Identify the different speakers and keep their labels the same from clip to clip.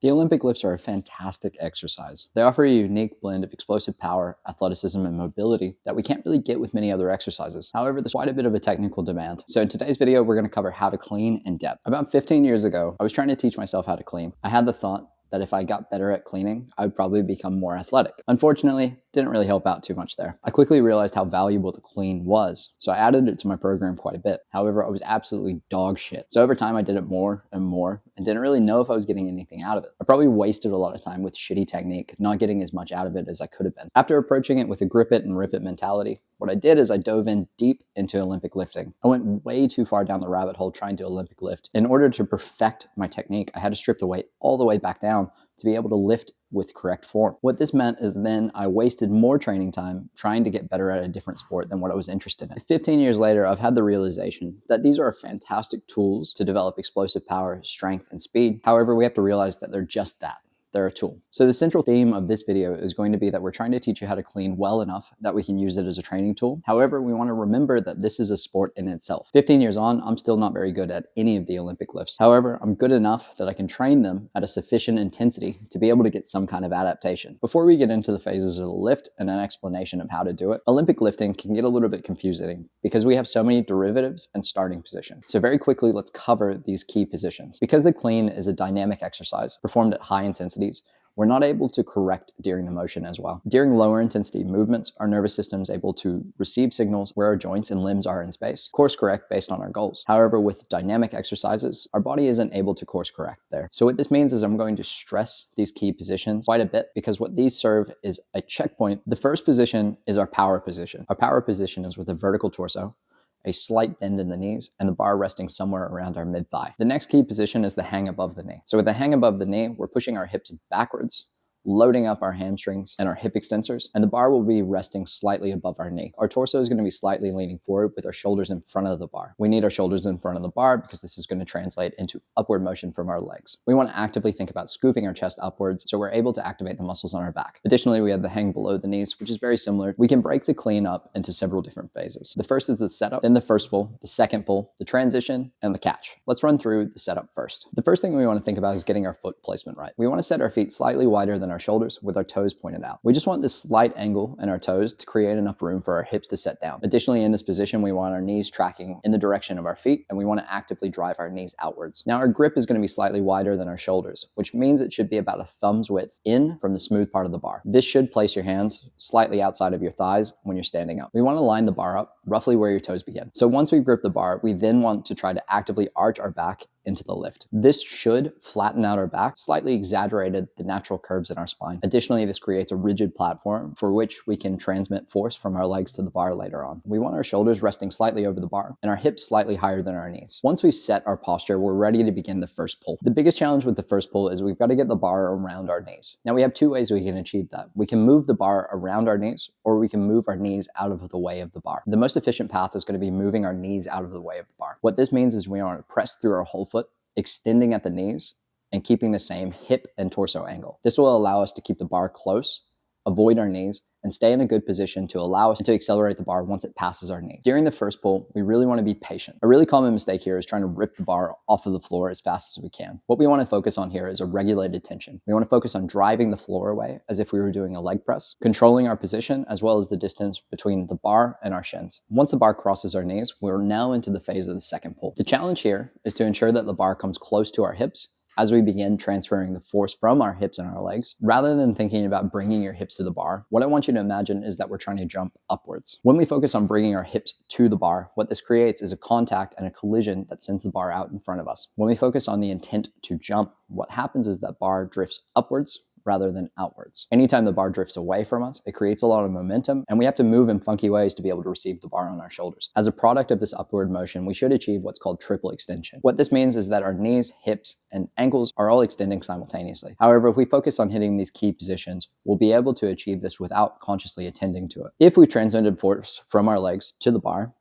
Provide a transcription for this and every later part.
Speaker 1: The Olympic lifts are a fantastic exercise. They offer a unique blend of explosive power, athleticism, and mobility that we can't really get with many other exercises. However, there's quite a bit of a technical demand. So in today's video, we're going to cover how to clean in depth. About 15 years ago, I was trying to teach myself how to clean. I had the thought that if I got better at cleaning, I would probably become more athletic. Unfortunately, didn't really help out too much there. I quickly realized how valuable the clean was, so I added it to my program quite a bit. However, I was absolutely dog shit. So over time, I did it more and more and didn't really know if I was getting anything out of it. I probably wasted a lot of time with shitty technique, not getting as much out of it as I could have been. After approaching it with a grip it and rip it mentality, what I did is I dove in deep into Olympic lifting. I went way too far down the rabbit hole trying to Olympic lift. In order to perfect my technique, I had to strip the weight all the way back down to be able to lift with correct form. What this meant is then I wasted more training time trying to get better at a different sport than what I was interested in. 15 years later, I've had the realization that these are fantastic tools to develop explosive power, strength, and speed. However, we have to realize that they're just that. They're a tool. So the central theme of this video is going to be that we're trying to teach you how to clean well enough that we can use it as a training tool. However, we want to remember that this is a sport in itself. 15 years on, I'm still not very good at any of the Olympic lifts. However, I'm good enough that I can train them at a sufficient intensity to be able to get some kind of adaptation. Before we get into the phases of the lift and an explanation of how to do it, Olympic lifting can get a little bit confusing because we have so many derivatives and starting positions. So very quickly, let's cover these key positions. Because the clean is a dynamic exercise performed at high intensities, we're not able to correct during the motion as well. During lower intensity movements, our nervous system is able to receive signals where our joints and limbs are in space, course correct based on our goals. However, with dynamic exercises, our body isn't able to course correct there. So what this means is I'm going to stress these key positions quite a bit because what these serve is a checkpoint. The first position is our power position. Our power position is with a vertical torso, a slight bend in the knees, and the bar resting somewhere around our mid-thigh. The next key position is the hang above the knee. So with the hang above the knee, we're pushing our hips backwards, loading up our hamstrings and our hip extensors, and the bar will be resting slightly above our knee. Our torso is going to be slightly leaning forward with our shoulders in front of the bar. We need our shoulders in front of the bar because this is going to translate into upward motion from our legs. We want to actively think about scooping our chest upwards so we're able to activate the muscles on our back. Additionally, we have the hang below the knees, which is very similar. We can break the clean up into several different phases. The first is the setup, then the first pull, the second pull, the transition, and the catch. Let's run through the setup first. The first thing we want to think about is getting our foot placement right. We want to set our feet slightly wider than our shoulders with our toes pointed out. We just want this slight angle in our toes to create enough room for our hips to set down. Additionally, in this position, we want our knees tracking in the direction of our feet, and we want to actively drive our knees outwards. Now, our grip is going to be slightly wider than our shoulders, which means it should be about a thumb's width in from the smooth part of the bar. This should place your hands slightly outside of your thighs when you're standing up. We want to line the bar up roughly where your toes begin. So once we grip the bar, we then want to try to actively arch our back into the lift. This should flatten out our back, slightly exaggerated the natural curves in our spine. Additionally, this creates a rigid platform for which we can transmit force from our legs to the bar later on. We want our shoulders resting slightly over the bar and our hips slightly higher than our knees. Once we've set our posture, we're ready to begin the first pull. The biggest challenge with the first pull is we've got to get the bar around our knees. Now we have two ways we can achieve that. We can move the bar around our knees, or we can move our knees out of the way of the bar. The most efficient path is going to be moving our knees out of the way of the bar. What this means is we want to press through our whole foot, extending at the knees and keeping the same hip and torso angle. This will allow us to keep the bar close, avoid our knees, and stay in a good position to allow us to accelerate the bar once it passes our knee. During the first pull, we really want to be patient. A really common mistake here is trying to rip the bar off of the floor as fast as we can. What we want to focus on here is a regulated tension. We want to focus on driving the floor away as if we were doing a leg press, controlling our position as well as the distance between the bar and our shins. Once the bar crosses our knees, we're now into the phase of the second pull. The challenge here is to ensure that the bar comes close to our hips as we begin transferring the force from our hips and our legs. Rather than thinking about bringing your hips to the bar, what I want you to imagine is that we're trying to jump upwards. When we focus on bringing our hips to the bar, what this creates is a contact and a collision that sends the bar out in front of us. When we focus on the intent to jump, what happens is that bar drifts upwards rather than outwards. Anytime the bar drifts away from us, it creates a lot of momentum, and we have to move in funky ways to be able to receive the bar on our shoulders. As a product of this upward motion, we should achieve what's called triple extension. What this means is that our knees, hips, and ankles are all extending simultaneously. However, if we focus on hitting these key positions, we'll be able to achieve this without consciously attending to it. If we transcended force from our legs to the bar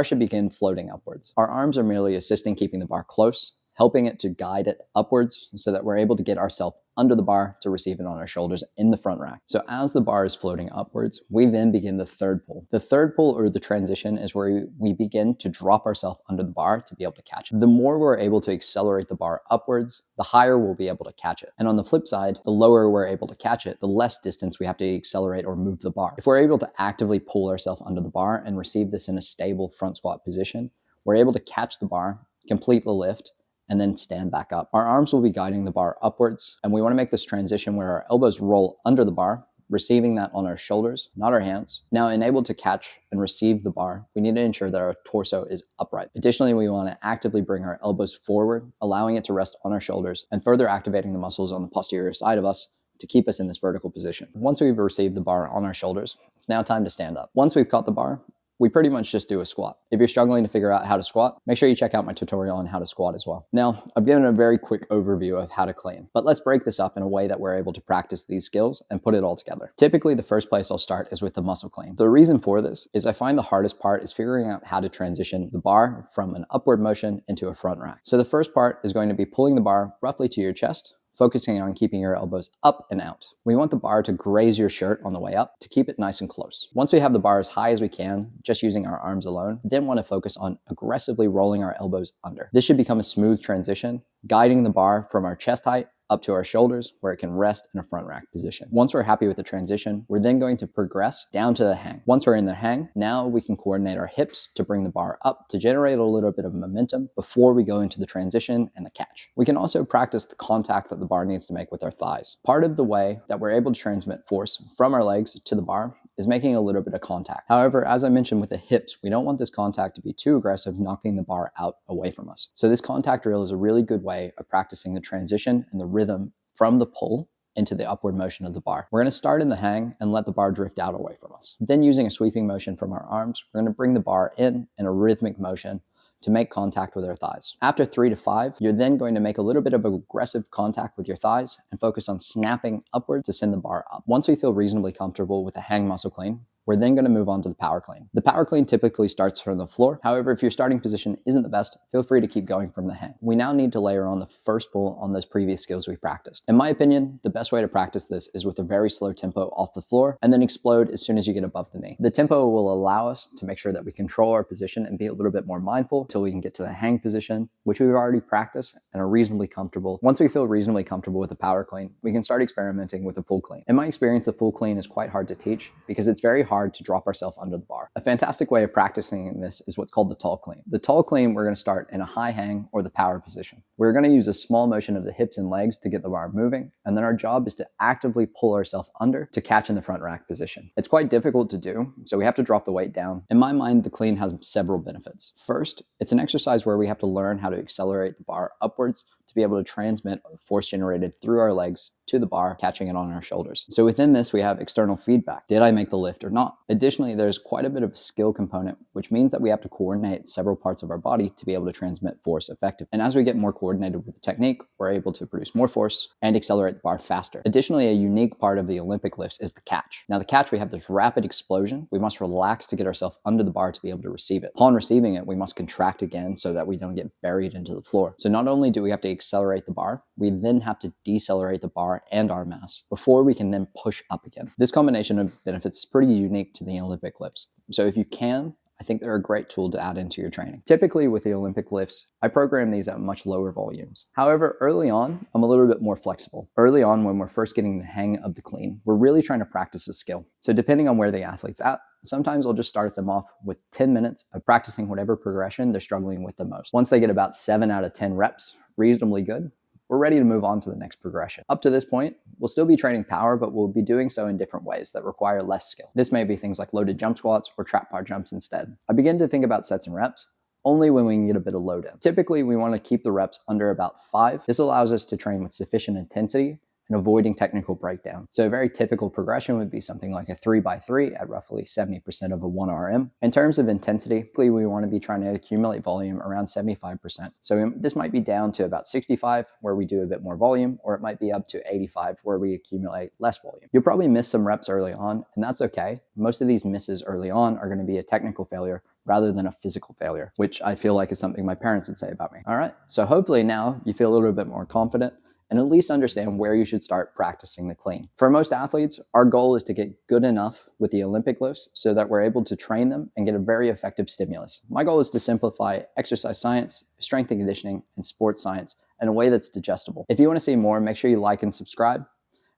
Speaker 1: should begin floating upwards. Our arms are merely assisting keeping the bar close, helping it to guide it upwards so that we're able to get ourselves under the bar to receive it on our shoulders in the front rack. So as the bar is floating upwards, we then begin the third pull. The third pull, or the transition, is where we begin to drop ourselves under the bar to be able to catch it. The more we're able to accelerate the bar upwards, the higher we'll be able to catch it. And on the flip side, the lower we're able to catch it, the less distance we have to accelerate or move the bar. If we're able to actively pull ourselves under the bar and receive this in a stable front squat position, we're able to catch the bar, complete the lift, and then stand back up. Our arms will be guiding the bar upwards, and we want to make this transition where our elbows roll under the bar, receiving that on our shoulders, not our hands. Now, enabled to catch and receive the bar, we need to ensure that our torso is upright. Additionally, we want to actively bring our elbows forward, allowing it to rest on our shoulders, and further activating the muscles on the posterior side of us to keep us in this vertical position. Once we've received the bar on our shoulders, it's now time to stand up. Once we've caught the bar, we pretty much just do a squat. If you're struggling to figure out how to squat, make sure you check out my tutorial on how to squat as well. Now, I've given a very quick overview of how to clean, but let's break this up in a way that we're able to practice these skills and put it all together. Typically, the first place I'll start is with the muscle clean. The reason for this is I find the hardest part is figuring out how to transition the bar from an upward motion into a front rack. So the first part is going to be pulling the bar roughly to your chest, focusing on keeping your elbows up and out. We want the bar to graze your shirt on the way up to keep it nice and close. Once we have the bar as high as we can, just using our arms alone, then want to focus on aggressively rolling our elbows under. This should become a smooth transition, guiding the bar from our chest height up to our shoulders where it can rest in a front rack position. Once we're happy with the transition, we're then going to progress down to the hang. Once we're in the hang, now we can coordinate our hips to bring the bar up to generate a little bit of momentum before we go into the transition and the catch. We can also practice the contact that the bar needs to make with our thighs. Part of the way that we're able to transmit force from our legs to the bar is making a little bit of contact. However, as I mentioned with the hips, we don't want this contact to be too aggressive, knocking the bar out away from us. So this contact drill is a really good way of practicing the transition and the rhythm from the pull into the upward motion of the bar. We're going to start in the hang and let the bar drift out away from us. Then using a sweeping motion from our arms, we're going to bring the bar in a rhythmic motion to make contact with our thighs. After 3 to 5, you're then going to make a little bit of aggressive contact with your thighs and focus on snapping upward to send the bar up. Once we feel reasonably comfortable with the hang muscle clean, we're then going to move on to the power clean. The power clean typically starts from the floor. However, if your starting position isn't the best, feel free to keep going from the hang. We now need to layer on the first pull on those previous skills we practiced. In my opinion, the best way to practice this is with a very slow tempo off the floor and then explode as soon as you get above the knee. The tempo will allow us to make sure that we control our position and be a little bit more mindful until we can get to the hang position, which we've already practiced and are reasonably comfortable. Once we feel reasonably comfortable with the power clean, we can start experimenting with the full clean. In my experience, the full clean is quite hard to teach because it's very hard to drop ourselves under the bar. A fantastic way of practicing this is what's called the tall clean. The tall clean, we're going to start in a high hang or the power position. We're going to use a small motion of the hips and legs to get the bar moving, and then our job is to actively pull ourselves under to catch in the front rack position. It's quite difficult to do, so we have to drop the weight down. In my mind, the clean has several benefits. First, it's an exercise where we have to learn how to accelerate the bar upwards to be able to transmit force generated through our legs to the bar, catching it on our shoulders. So within this, we have external feedback. Did I make the lift or not? Additionally, there's quite a bit of a skill component, which means that we have to coordinate several parts of our body to be able to transmit force effectively. And as we get more coordinated with the technique, we're able to produce more force and accelerate the bar faster. Additionally, a unique part of the Olympic lifts is the catch. Now the catch, we have this rapid explosion. We must relax to get ourselves under the bar to be able to receive it. Upon receiving it, we must contract again so that we don't get buried into the floor. So not only do we have to accelerate the bar, we then have to decelerate the bar and our mass before we can then push up again. This combination of benefits is pretty unique to the Olympic lifts. So if you can, I think they're a great tool to add into your training. Typically with the Olympic lifts, I program these at much lower volumes. However, early on, I'm a little bit more flexible. Early on, when we're first getting the hang of the clean, we're really trying to practice a skill. So depending on where the athlete's at, sometimes I'll just start them off with 10 minutes of practicing whatever progression they're struggling with the most. Once they get about 7 out of 10 reps, reasonably good, we're ready to move on to the next progression. Up to this point, we'll still be training power, but we'll be doing so in different ways that require less skill. This may be things like loaded jump squats or trap bar jumps instead. I begin to think about sets and reps only when we can get a bit of load in. Typically, we want to keep the reps under about 5. This allows us to train with sufficient intensity and avoiding technical breakdown. So a very typical progression would be something like a 3x3 at roughly 70% of a 1 RM. In terms of intensity, we want to be trying to accumulate volume around 75%. So this might be down to about 65 where we do a bit more volume, or it might be up to 85 where we accumulate less volume. You'll probably miss some reps early on, and that's okay. Most of these misses early on are going to be a technical failure rather than a physical failure, which I feel like is something my parents would say about me. All right, so hopefully now you feel a little bit more confident and at least understand where you should start practicing the clean. For most athletes, our goal is to get good enough with the Olympic lifts so that we're able to train them and get a very effective stimulus. My goal is to simplify exercise science, strength and conditioning, and sports science in a way that's digestible. If you want to see more, make sure you like and subscribe,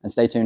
Speaker 1: and stay tuned